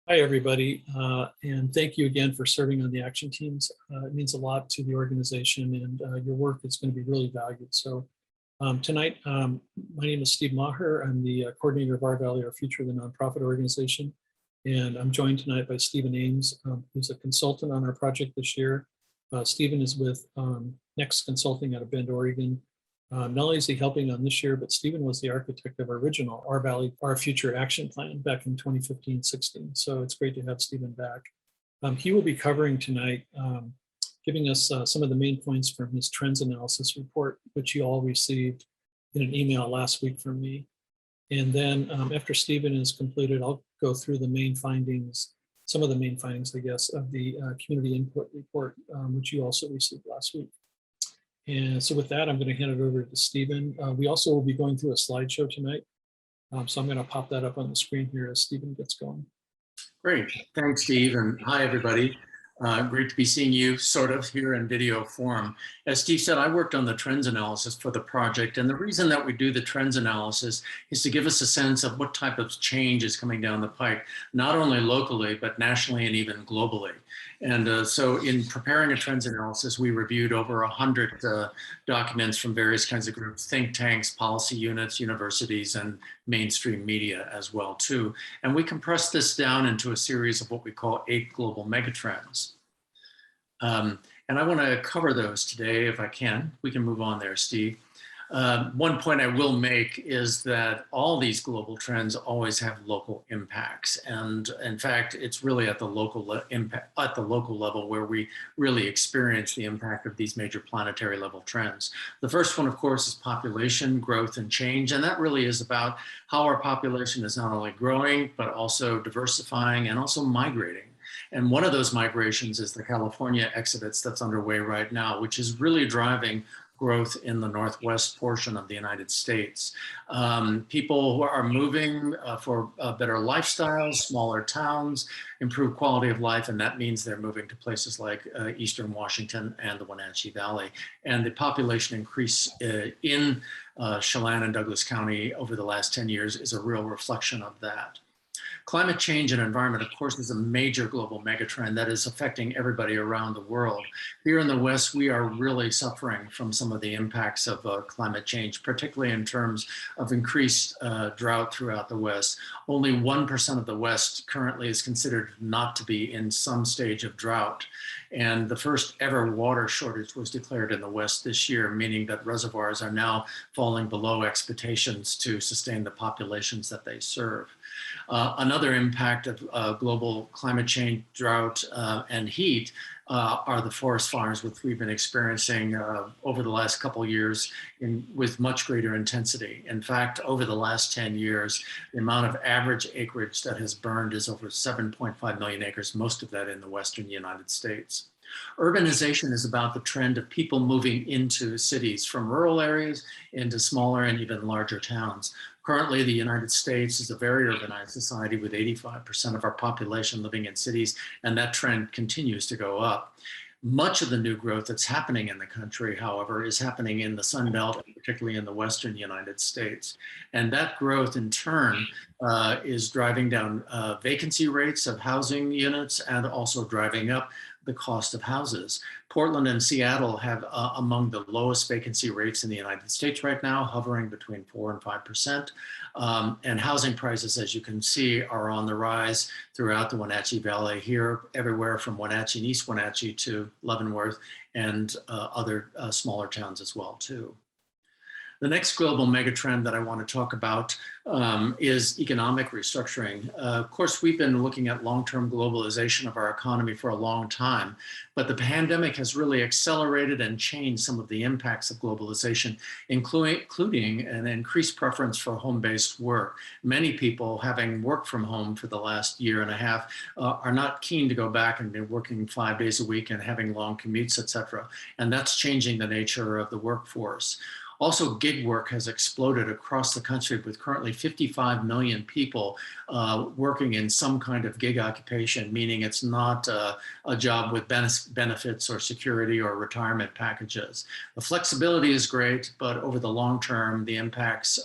Hi, everybody, and thank you again for serving on the action teams. It means a lot to the organization, and your work is going to be really valued. So tonight, my name is Steve Maher. I'm the coordinator of Our Valley, Our Future, the nonprofit organization. And I'm joined tonight by Stephen Ames, who's a consultant on our project this year. Stephen is with Next Consulting out of Bend, Oregon. Not only is he helping on this year, but Stephen was the architect of our original Our Valley, Our Future action plan back in 2015-16. So it's great to have Stephen back. He will be covering tonight, giving us some of the main points from his trends analysis report, which you all received in an email last week from me. And then after Stephen is completed, I'll go through the main findings, some of the main findings, I guess, of the community input report, which you also received last week. And so with that, I'm going to hand it over to Stephen. We also will be going through a slideshow tonight. So I'm going to pop that up on the screen here as Stephen gets going. Great. Thanks, Steve. And hi, everybody. Great to be seeing you sort of here in video form. As Steve said, I worked on the trends analysis for the project. And the reason that we do the trends analysis is to give us a sense of what type of change is coming down the pike, not only locally, but nationally and even globally. And so in preparing a trends analysis, we reviewed over 100 documents from various kinds of groups, think tanks, policy units, universities, and mainstream media as well, too. And we compressed this down into a series of what we call 8 global megatrends. And I want to cover those today if I can. We can move on there, Steve. One point I will make is that all these global trends always have local impacts. And in fact, it's really at the local level where we really experience the impact of these major planetary level trends. The first one, of course, is population growth and change. And that really is about how our population is not only growing, but also diversifying and also migrating. And one of those migrations is the California exodus that's underway right now, which is really driving growth in the northwest portion of the United States. People who are moving for better lifestyles, smaller towns, improved quality of life, and that means they're moving to places like Eastern Washington and the Wenatchee Valley. And the population increase in Chelan and Douglas County over the last 10 years is a real reflection of that. Climate change and environment, of course, is a major global megatrend that is affecting everybody around the world. Here in the West, we are really suffering from some of the impacts of climate change, particularly in terms of increased drought throughout the West. Only 1% of the West currently is considered not to be in some stage of drought. And the first ever water shortage was declared in the West this year, meaning that reservoirs are now falling below expectations to sustain the populations that they serve. Another impact of global climate change, drought, and heat are the forest fires, which we've been experiencing over the last couple of years with much greater intensity. In fact, over the last 10 years, the amount of average acreage that has burned is over 7.5 million acres, most of that in the Western United States. Urbanization is about the trend of people moving into cities from rural areas into smaller and even larger towns. Currently, the United States is a very urbanized society with 85% of our population living in cities, and that trend continues to go up. Much of the new growth that's happening in the country, however, is happening in the Sun Belt, particularly in the Western United States. And that growth, in turn, is driving down vacancy rates of housing units and also driving up the cost of houses. Portland and Seattle have among the lowest vacancy rates in the United States right now, hovering between 4 and 5%. And housing prices, as you can see, are on the rise throughout the Wenatchee Valley here, everywhere from Wenatchee and East Wenatchee to Leavenworth and other smaller towns as well, too. The next global megatrend that I want to talk about is economic restructuring. Of course, we've been looking at long-term globalization of our economy for a long time, but the pandemic has really accelerated and changed some of the impacts of globalization, including an increased preference for home-based work. Many people, having worked from home for the last year and a half, are not keen to go back and be working 5 days a week and having long commutes, et cetera. And that's changing the nature of the workforce. Also, gig work has exploded across the country with currently 55 million people working in some kind of gig occupation, meaning it's not a job with benefits or security or retirement packages. The flexibility is great, but over the long term, the impacts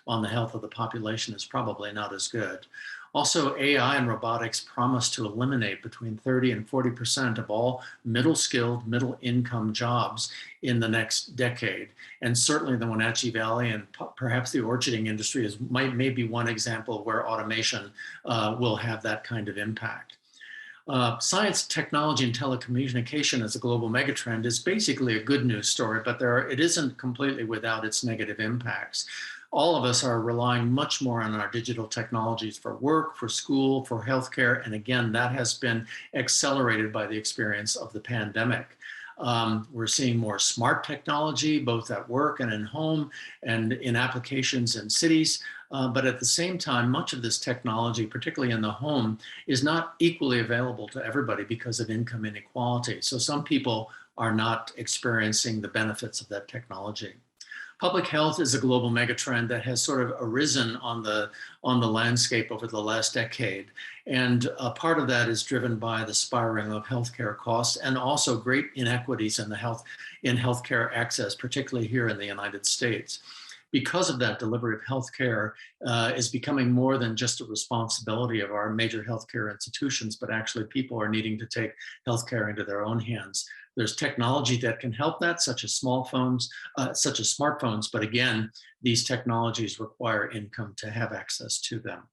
on the health of the population is probably not as good. Also, AI and robotics promise to eliminate between 30 and 40% of all middle-skilled, middle-income jobs in the next decade. And certainly the Wenatchee Valley and perhaps the orcharding industry may be one example where automation will have that kind of impact. Science, technology, and telecommunication as a global megatrend is basically a good news story, but it isn't completely without its negative impacts. All of us are relying much more on our digital technologies for work, for school, for healthcare, and again, that has been accelerated by the experience of the pandemic. We're seeing more smart technology, both at work and in home and in applications in cities. But at the same time, much of this technology, particularly in the home, is not equally available to everybody because of income inequality. So some people are not experiencing the benefits of that technology. Public health is a global megatrend that has sort of arisen on the landscape over the last decade. And a part of that is driven by the spiraling of healthcare costs and also great inequities in healthcare access, particularly here in the United States. Because of that, delivery of healthcare is becoming more than just a responsibility of our major healthcare institutions, but actually people are needing to take healthcare into their own hands. There's technology that can help that, such as smartphones, but again, these technologies require income to have access to them.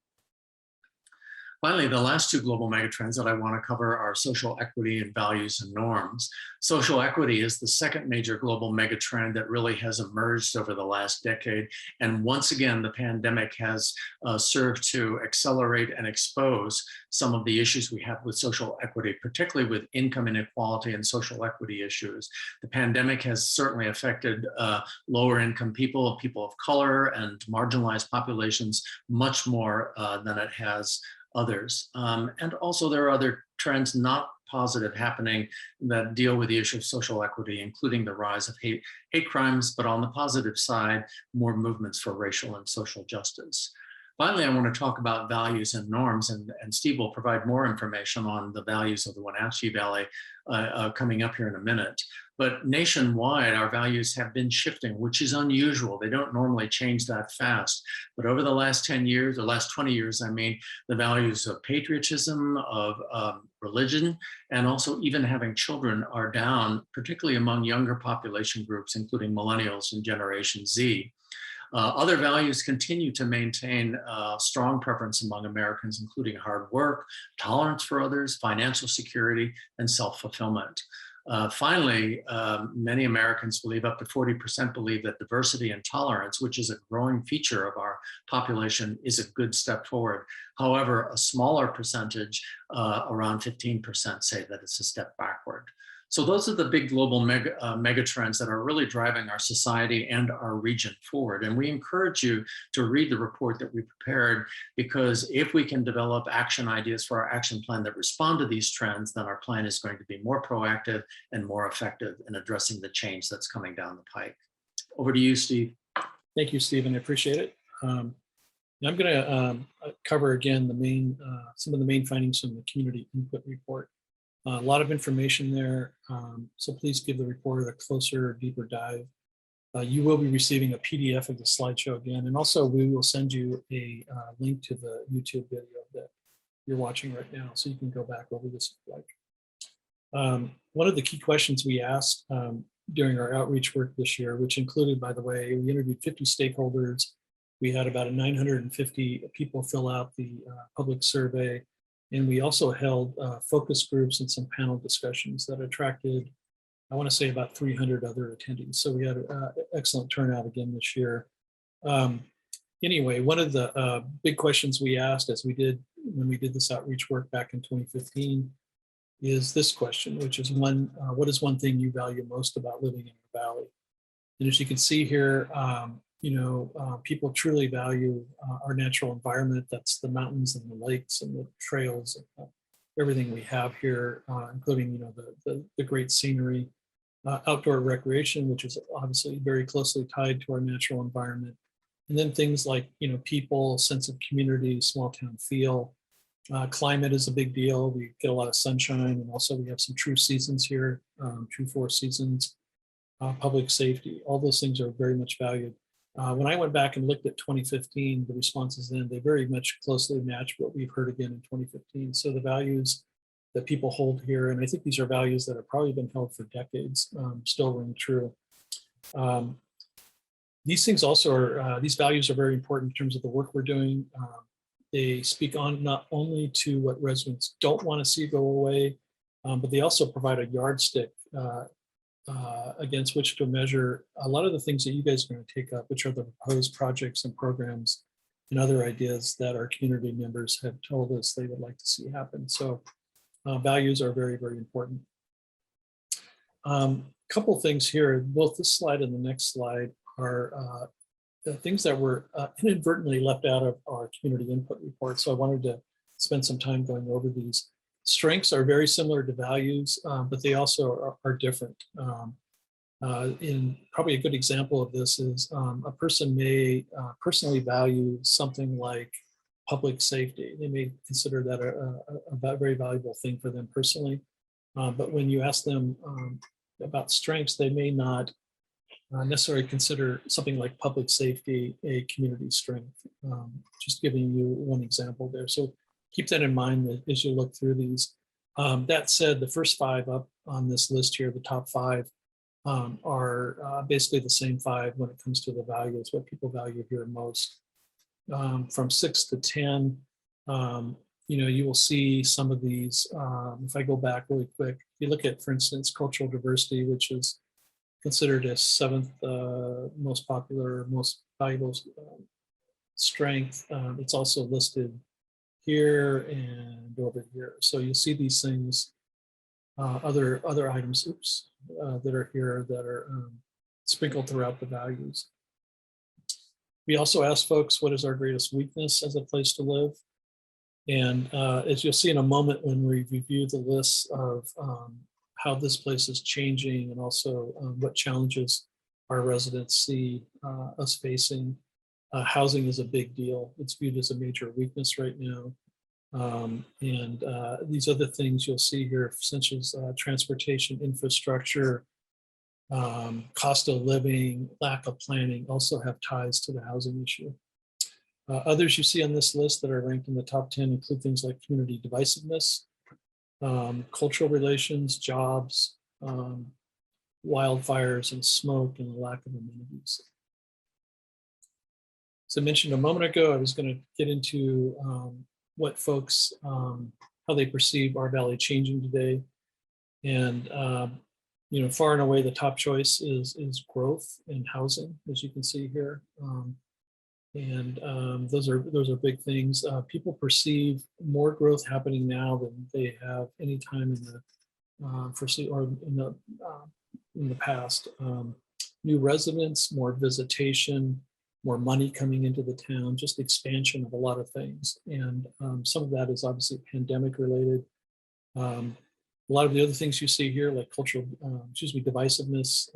Finally, the last two global megatrends that I want to cover are social equity and values and norms. Social equity is the second major global megatrend that really has emerged over the last decade. And once again, the pandemic has served to accelerate and expose some of the issues we have with social equity, particularly with income inequality and social equity issues. The pandemic has certainly affected lower income people, people of color, and marginalized populations much more than it has others. And also there are other trends not positive happening that deal with the issue of social equity, including the rise of hate crimes, but on the positive side, more movements for racial and social justice. Finally, I want to talk about values and norms, and Steve will provide more information on the values of the Wenatchee Valley coming up here in a minute. But nationwide, our values have been shifting, which is unusual. They don't normally change that fast. But over the last 10 years, or last 20 years, I mean, the values of patriotism, of religion, and also even having children are down, particularly among younger population groups, including millennials and Generation Z. Other values continue to maintain strong preference among Americans, including hard work, tolerance for others, financial security, and self-fulfillment. Finally, many Americans believe, up to 40% believe, that diversity and tolerance, which is a growing feature of our population, is a good step forward. However, a smaller percentage, around 15%, say that it's a step backward. So those are the big global mega trends that are really driving our society and our region forward. And we encourage you to read the report that we prepared, because if we can develop action ideas for our action plan that respond to these trends, then our plan is going to be more proactive and more effective in addressing the change that's coming down the pike. Over to you, Steve. Thank you, Stephen. I appreciate it. I'm going to cover again some of the main findings from the community input report. A lot of information there, so please give the report a closer, deeper dive. You will be receiving a PDF of the slideshow again, and also we will send you a link to the YouTube video that you're watching right now, so you can go back over this if you like. One of the key questions we asked during our outreach work this year, which included, by the way, we interviewed 50 stakeholders. We had about 950 people fill out the public survey. And we also held focus groups and some panel discussions that attracted, I want to say, about 300 other attendees. So we had an excellent turnout again this year. Anyway, one of the big questions we asked when we did this outreach work back in 2015 is this question, which is what is one thing you value most about living in your valley? And as you can see here, people truly value our natural environment. That's the mountains and the lakes and the trails, and everything we have here, including the great scenery, outdoor recreation, which is obviously very closely tied to our natural environment, and then things like people, sense of community, small town feel. Climate is a big deal. We get a lot of sunshine, and also we have some true seasons here, true 4 seasons. Public safety, all those things are very much valued. When I went back and looked at 2015, the responses then, they very much closely match what we've heard again in 2015. So the values that people hold here, and I think these are values that have probably been held for decades, still ring true. These things also are, these values are very important in terms of the work we're doing. They speak on not only to what residents don't want to see go away, but they also provide a yardstick against which to measure a lot of the things that you guys are going to take up, which are the proposed projects and programs and other ideas that our community members have told us they would like to see happen. So values are very, very important. Couple things here, both this slide and the next slide are the things that were inadvertently left out of our community input report. So I wanted to spend some time going over these. Strengths are very similar to values, but they also are different. In probably a good example of this is a person may personally value something like public safety. They may consider that a very valuable thing for them personally. But when you ask them about strengths, they may not necessarily consider something like public safety a community strength. Just giving you one example there. So keep that in mind as you look through these. That said, the first 5 up on this list here, the top 5, are basically the same 5 when it comes to the values, what people value here most. From 6 to 10, you will see some of these. If I go back really quick, if you look at, for instance, cultural diversity, which is considered as 7th most popular, most valuable strength. It's also listed here and over here. So you'll see these things, other items, that are here that are sprinkled throughout the values. We also asked folks, what is our greatest weakness as a place to live? And as you'll see in a moment when we review the lists of how this place is changing and also what challenges our residents see us facing. Housing is a big deal. It's viewed as a major weakness right now. And these other things you'll see here, such as transportation, infrastructure, cost of living, lack of planning, also have ties to the housing issue. Others you see on this list that are ranked in the top 10 include things like community divisiveness, cultural relations, jobs, wildfires and smoke, and the lack of amenities. As I mentioned a moment ago, I was going to get into what folks, how they perceive our valley changing today. And far and away, the top choice is growth and housing, as you can see here. Those are big things. People perceive more growth happening now than they have any time in the past. New residents, more visitation, more money coming into the town, just expansion of a lot of things. And some of that is obviously pandemic related. A lot of the other things you see here, like cultural, divisiveness,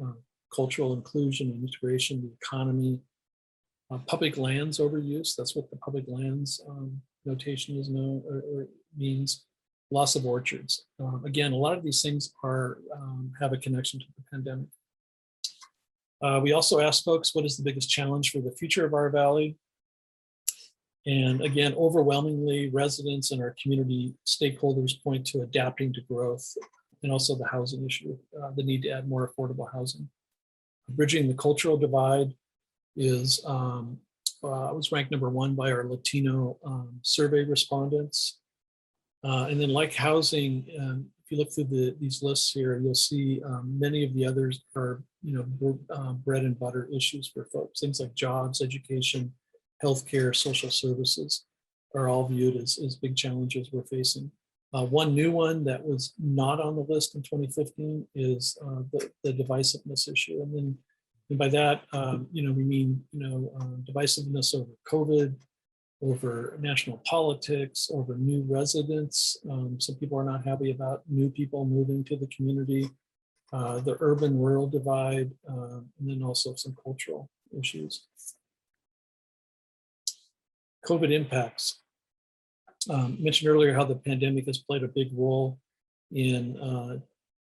cultural inclusion and integration, the economy, public lands overuse. That's what the public lands notation is known or means. Loss of orchards. Again, a lot of these things have a connection to the pandemic. We also asked folks, what is the biggest challenge for the future of our valley? And again, overwhelmingly, residents and our community stakeholders point to adapting to growth and also the housing issue, the need to add more affordable housing. Bridging the cultural divide was ranked #1 by our Latino survey respondents. And then like housing, if you look through these lists here, you'll see many of the others are, bread and butter issues for folks. Things like jobs, education, healthcare, social services are all viewed as big challenges we're facing. One new one that was not on the list in 2015 is the divisiveness issue. And by that, we mean, divisiveness over COVID, over national politics, over new residents. Some people are not happy about new people moving to the community, the urban-rural divide, and then also some cultural issues. COVID impacts. Mentioned earlier how the pandemic has played a big role in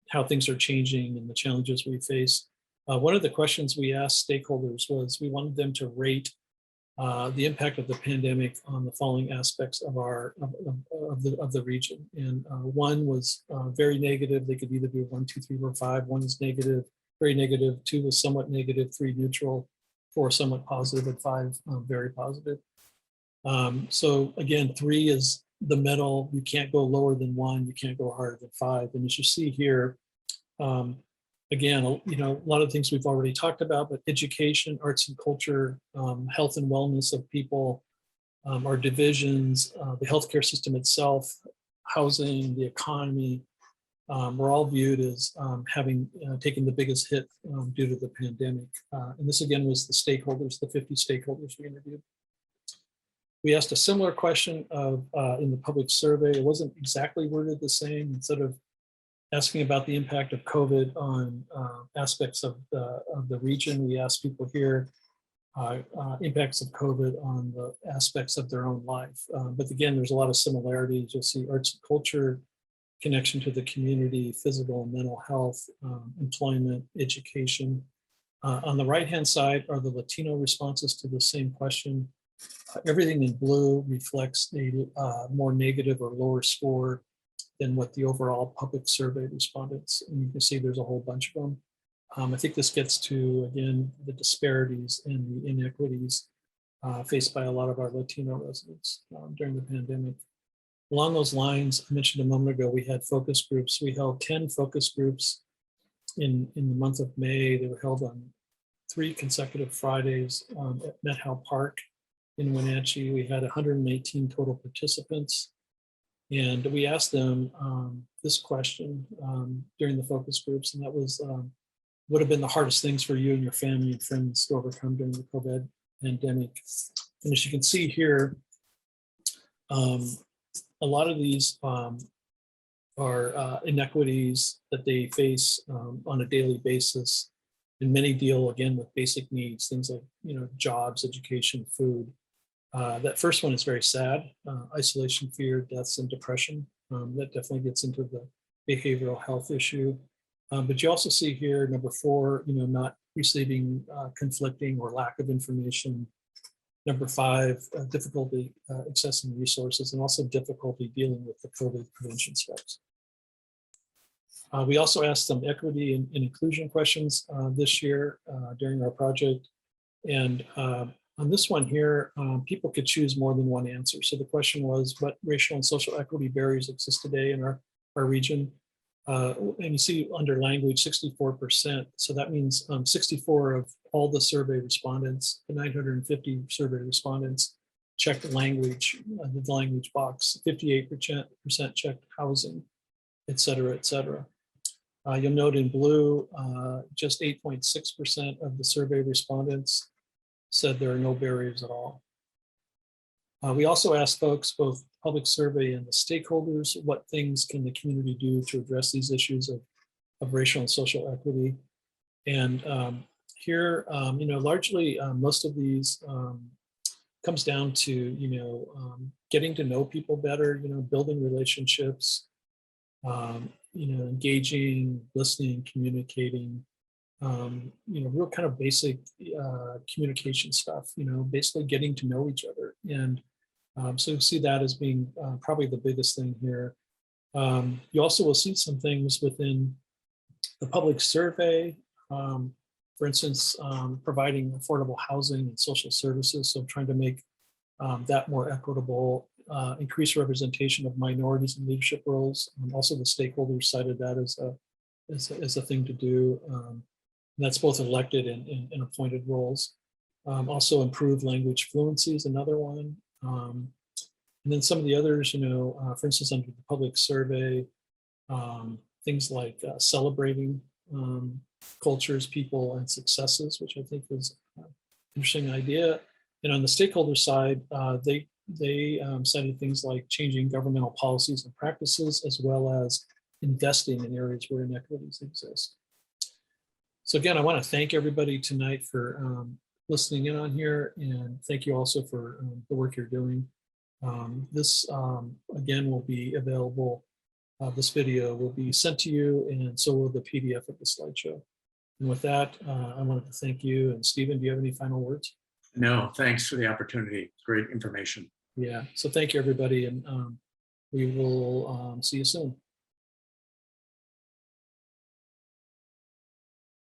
how things are changing and the challenges we face. One of the questions we asked stakeholders was we wanted them to rate the impact of the pandemic on the following aspects of the region. And one was very negative. They could either do 1, 2, 3, or 5. 1 is negative, very negative. 2 was somewhat negative. 3 neutral. 4 somewhat positive, and 5 very positive. So again, 3 is the middle. You can't go lower than 1. You can't go higher than 5. And as you see here, again, a lot of things we've already talked about, but education, arts and culture, health and wellness of people, our divisions, the healthcare system itself, housing, the economy, were all viewed as having taken the biggest hit due to the pandemic. And this again was the stakeholders, the 50 stakeholders we interviewed. We asked a similar question in the public survey. It wasn't exactly worded the same. Instead of asking about the impact of COVID on aspects of the region, we asked people here impacts of COVID on the aspects of their own life. But again, there's a lot of similarities. You'll see arts and culture, connection to the community, physical and mental health, employment, education. On the right-hand side are the Latino responses to the same question. Everything in blue reflects a more negative or lower score than what the overall public survey respondents. And you can see there's a whole bunch of them. I think this gets to, again, the disparities and the inequities faced by a lot of our Latino residents during the pandemic. Along those lines, I mentioned a moment ago, we had focus groups. We held 10 focus groups in the month of May. They were held on 3 consecutive Fridays at Met Howe Park in Wenatchee. We had 118 total participants. And we asked them this question during the focus groups, and that was, what have been the hardest things for you and your family and friends to overcome during the COVID pandemic? And as you can see here, a lot of these are inequities that they face on a daily basis. And many deal, again, with basic needs, things like jobs, education, food. That first one is very sad, isolation, fear, deaths, and depression. That definitely gets into the behavioral health issue. But you also see here, number 4, not receiving conflicting or lack of information. Number 5, difficulty accessing resources, and also difficulty dealing with the COVID prevention steps. We also asked some equity and inclusion questions this year during our project. And on this one here, people could choose more than one answer. So the question was, what racial and social equity barriers exist today in our region? And you see under language, 64%. So that means 64 of all the survey respondents, the 950 survey respondents, checked language, the language box. 58% checked housing, et cetera, et cetera. You'll note in blue, just 8.6% of the survey respondents said there are no barriers at all. We also asked folks, both public survey and the stakeholders, what things can the community do to address these issues of racial and social equity. And here, largely most of these comes down to, getting to know people better, building relationships, engaging, listening, communicating, real kind of basic communication stuff, basically getting to know each other. And so you see that as being probably the biggest thing here. You also will see some things within the public survey, for instance, providing affordable housing and social services. So trying to make that more equitable, increase representation of minorities in leadership roles. Also the stakeholders cited that as a thing to do. And that's both elected and appointed roles. Also improve language fluency is another one. And then some of the others, for instance, under the public survey, things like celebrating cultures, people, and successes, which I think is an interesting idea. And on the stakeholder side, they cited things like changing governmental policies and practices, as well as investing in areas where inequities exist. So again, I want to thank everybody tonight for listening in on here, and thank you also for the work you're doing. This, again, will be available. This video will be sent to you, and so will the PDF of the slideshow. And with that, I wanted to thank you. And Stephen, do you have any final words? No, thanks for the opportunity. Great information. Yeah. So thank you, everybody. And we will see you soon.